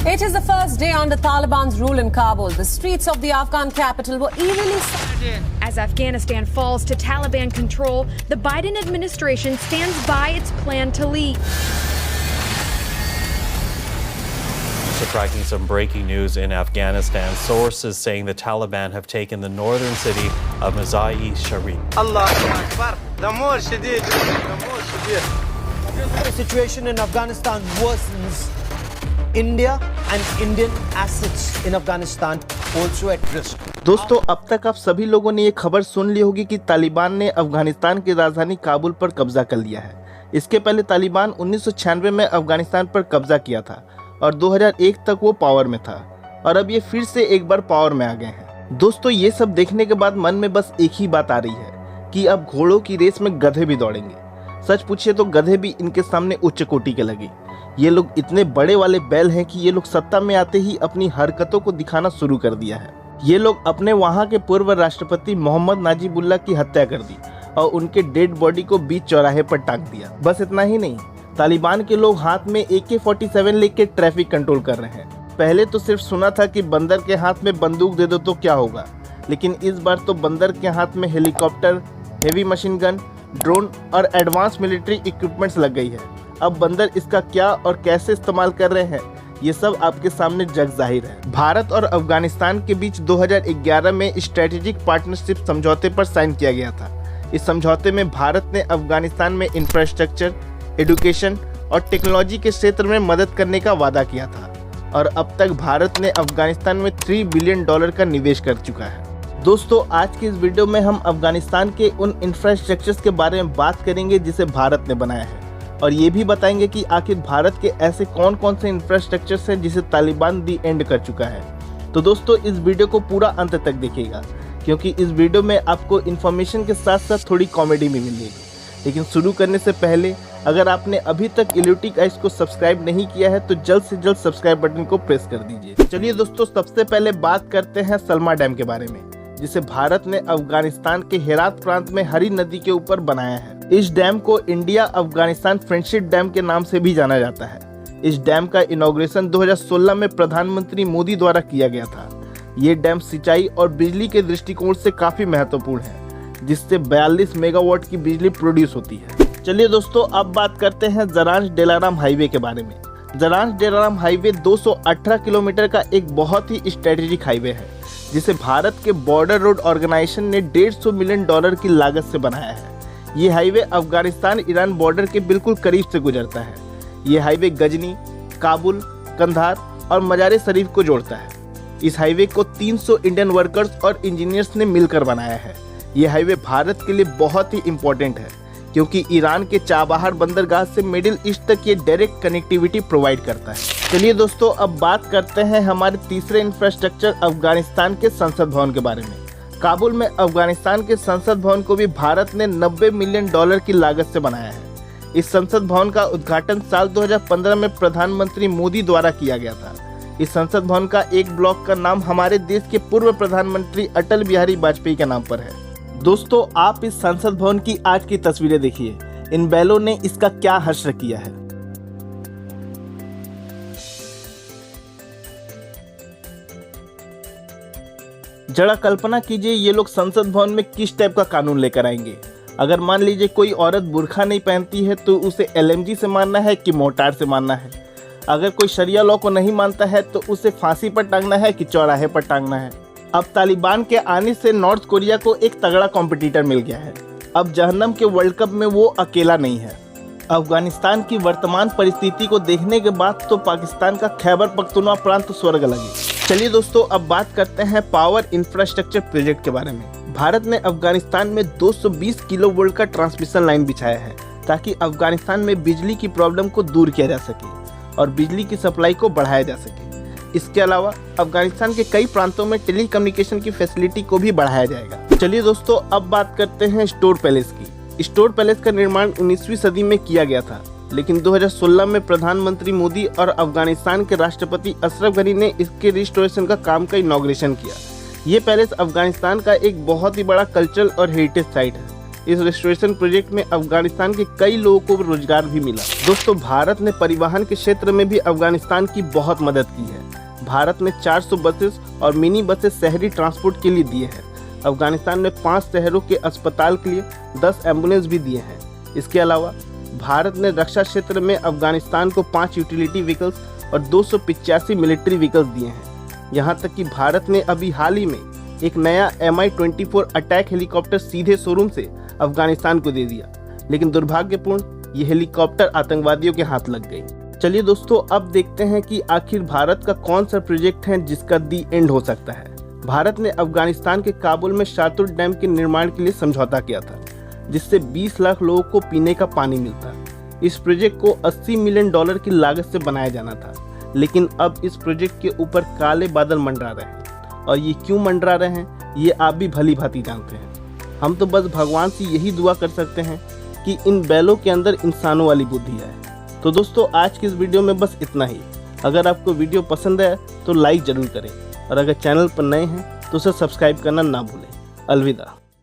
It is the first day under Taliban's rule in Kabul. The streets of the Afghan capital were eerily... As Afghanistan falls to Taliban control, the Biden administration stands by its plan to leave. Tracking some breaking news in Afghanistan. Sources saying the Taliban have taken the northern city of Mazar-e-Sharif. Allahu Akbar. Damar shadid. Damar shadid. The situation in Afghanistan worsens. India and Indian assets in Afghanistan also at risk. दोस्तों, अब तक आप सभी लोगों ने ये खबर सुन ली होगी कि तालिबान ने अफगानिस्तान की राजधानी काबुल पर कब्जा कर लिया है। इसके पहले तालिबान 1996 में अफगानिस्तान पर कब्जा किया था और 2001 तक वो पावर में था और अब ये फिर से एक बार पावर में आ गए हैं। दोस्तों, ये सब देखने के बाद मन में बस एक ही बात आ रही है कि अब घोड़ों की रेस में गधे भी दौड़ेंगे। सच पूछिए तो गधे भी इनके सामने उच्च कोटि के लगे। ये लोग इतने बड़े वाले बैल हैं कि ये लोग सत्ता में आते ही अपनी हरकतों को दिखाना शुरू कर दिया है। ये लोग अपने वहाँ के पूर्व राष्ट्रपति मोहम्मद नाजिबुल्लाह की हत्या कर दी और उनके डेड बॉडी को बीच चौराहे पर टांग दिया। बस इतना ही नहीं, तालिबान के लोग हाथ में AK-47 लेके ट्रैफिक कंट्रोल कर रहे हैं। पहले तो सिर्फ सुना था कि बंदर के हाथ में बंदूक दे दो तो क्या होगा, लेकिन इस बार तो बंदर के हाथ में helicopter, heavy machine gun, drone और एडवांस मिलिट्री इक्विपमेंट्स लग गई है। अब बंदर इसका क्या और कैसे इस्तेमाल कर रहे हैं, ये सब आपके सामने जग जाहिर है। भारत और अफगानिस्तान के बीच 2011 में स्ट्रेटेजिक पार्टनरशिप समझौते पर साइन किया गया था। इस समझौते में भारत ने अफगानिस्तान में इंफ्रास्ट्रक्चर, एजुकेशन और टेक्नोलॉजी के क्षेत्र में मदद करने का वादा किया था और अब तक भारत ने अफगानिस्तान में $3 बिलियन का निवेश कर चुका है। दोस्तों, आज की इस वीडियो में हम अफगानिस्तान के उन इंफ्रास्ट्रक्चर्स के बारे में बात करेंगे जिसे भारत ने बनाया है और ये भी बताएंगे कि आखिर भारत के ऐसे कौन कौन से इंफ्रास्ट्रक्चर्स हैं जिसे तालिबान दी एंड कर चुका है। तो दोस्तों, इस वीडियो को पूरा अंत तक देखिएगा क्योंकि इस वीडियो में आपको इन्फॉर्मेशन के साथ साथ थोड़ी कॉमेडी भी मिलेगी। लेकिन शुरू करने से पहले अगर आपने अभी तक इल्यूटिक आइज को सब्सक्राइब नहीं किया है तो जल्द से जल्द सब्सक्राइब बटन को प्रेस कर दीजिए। चलिए दोस्तों, सबसे पहले बात करते हैं सलमा डैम के बारे में, जिसे भारत ने अफगानिस्तान के हेरात प्रांत में हरी नदी के ऊपर बनाया है। इस डैम को इंडिया अफगानिस्तान फ्रेंडशिप डैम के नाम से भी जाना जाता है। इस डैम का इनॉग्रेशन 2016 में प्रधानमंत्री मोदी द्वारा किया गया था। ये डैम सिंचाई और बिजली के दृष्टिकोण से काफी महत्वपूर्ण है, जिससे 42 मेगावाट की बिजली प्रोड्यूस होती है। चलिए दोस्तों, अब बात करते हैं जरांज-डेलाराम हाईवे के बारे में। जरांज-डेलाराम हाईवे 218 किलोमीटर का एक बहुत ही स्ट्रेटेजिक हाईवे है, जिसे भारत के बॉर्डर रोड ऑर्गेनाइजेशन ने $150 मिलियन की लागत से बनाया है। ये हाईवे अफगानिस्तान ईरान बॉर्डर के बिल्कुल करीब से गुजरता है। ये हाईवे गजनी, काबुल, कंधार और मजार शरीफ को जोड़ता है। इस हाईवे को 300 इंडियन वर्कर्स और इंजीनियर्स ने मिलकर बनाया है। ये हाईवे भारत के लिए बहुत ही इम्पोर्टेंट है क्योंकि ईरान के चाबहार बंदरगाह से मिडिल ईस्ट तक ये डायरेक्ट कनेक्टिविटी प्रोवाइड करता है। चलिए दोस्तों, अब बात करते हैं हमारे तीसरे इंफ्रास्ट्रक्चर अफगानिस्तान के संसद भवन के बारे में। काबुल में अफगानिस्तान के संसद भवन को भी भारत ने $90 मिलियन की लागत से बनाया है। इस संसद भवन का उद्घाटन साल 2015 में प्रधानमंत्री मोदी द्वारा किया गया था। इस संसद भवन का एक ब्लॉक का नाम हमारे देश के पूर्व प्रधानमंत्री अटल बिहारी वाजपेयी के नाम पर है। दोस्तों, आप इस संसद भवन की आज की तस्वीरें देखिए। इन बैलों ने इसका क्या हश्र किया है। जरा कल्पना कीजिए, ये लोग संसद भवन में किस टाइप का कानून लेकर आएंगे। अगर मान लीजिए कोई औरत बुर्खा नहीं पहनती है तो उसे LMG से मारना है कि मोर्टार से मारना है। अगर कोई शरिया लॉ को नहीं मानता है तो उसे फांसी पर टांगना है कि चौराहे पर टांगना है। अब तालिबान के आने से नॉर्थ कोरिया को एक तगड़ा कॉम्पिटिटर मिल गया है। अब जहन्नम के वर्ल्ड कप में वो अकेला नहीं है। अफगानिस्तान की वर्तमान परिस्थिति को देखने के बाद तो पाकिस्तान का खैबर पख्तूनख्वा प्रांत तो स्वर्ग लगे। चलिए दोस्तों, अब बात करते हैं पावर इंफ्रास्ट्रक्चर प्रोजेक्ट के बारे में। भारत ने अफगानिस्तान में 220 किलोवोल्ट का ट्रांसमिशन लाइन बिछाया है ताकि अफगानिस्तान में बिजली की प्रॉब्लम को दूर किया जा सके और बिजली की सप्लाई को बढ़ाया जा सके। इसके अलावा अफगानिस्तान के कई प्रांतों में टेलीकम्युनिकेशन की फैसिलिटी को भी बढ़ाया जाएगा। चलिए दोस्तों, अब बात करते हैं स्टोर पैलेस की। स्टोर पैलेस का निर्माण 19वीं सदी में किया गया था, लेकिन 2016 में प्रधानमंत्री मोदी और अफगानिस्तान के राष्ट्रपति अशरफ गनी ने इसके रिस्टोरेशन का काम का इनॉग्रेशन किया। ये पैलेस अफगानिस्तान का एक बहुत ही बड़ा कल्चरल और हेरिटेज साइट है। इस रेस्टोरेशन प्रोजेक्ट में अफगानिस्तान के कई लोगों को रोजगार भी मिला। दोस्तों, भारत ने परिवहन के क्षेत्र में भी अफगानिस्तान की बहुत मदद की है। भारत ने 400 बसेस और मिनी बसेस शहरी ट्रांसपोर्ट के लिए दिए हैं। अफगानिस्तान में 5 शहरों के अस्पताल के लिए 10 एम्बुलेंस भी दिए हैं। इसके अलावा भारत ने रक्षा क्षेत्र में अफगानिस्तान को 5 यूटिलिटी व्हीकल्स और 285 मिलिट्री व्हीकल्स दिए हैं। यहाँ तक कि भारत ने अभी हाल ही में एक नया Mi-24 अटैक हेलीकॉप्टर सीधे शोरूम से अफगानिस्तान को दे दिया, लेकिन दुर्भाग्यपूर्ण ये हेलीकॉप्टर आतंकवादियों के हाथ लग गई। चलिए दोस्तों, अब देखते हैं कि आखिर भारत का कौन सा प्रोजेक्ट है जिसका दी एंड हो सकता है। भारत ने अफगानिस्तान के काबुल में शातुर डैम के निर्माण के लिए समझौता किया था, जिससे 20 लाख लोगों को पीने का पानी मिलता। इस प्रोजेक्ट को $80 मिलियन की लागत से बनाया जाना था, लेकिन अब इस प्रोजेक्ट के ऊपर काले बादल मंडरा रहे हैं। और ये क्यों मंडरा रहे हैं ये आप भी भली भांति जानते हैं। हम तो बस भगवान से यही दुआ कर सकते हैं कि इन बैलों के अंदर इंसानों वाली बुद्धि है। तो दोस्तों, आज की इस वीडियो में बस इतना ही। अगर आपको वीडियो पसंद है तो लाइक ज़रूर करें, और अगर चैनल पर नए हैं तो उसे सब्सक्राइब करना ना भूलें। अलविदा।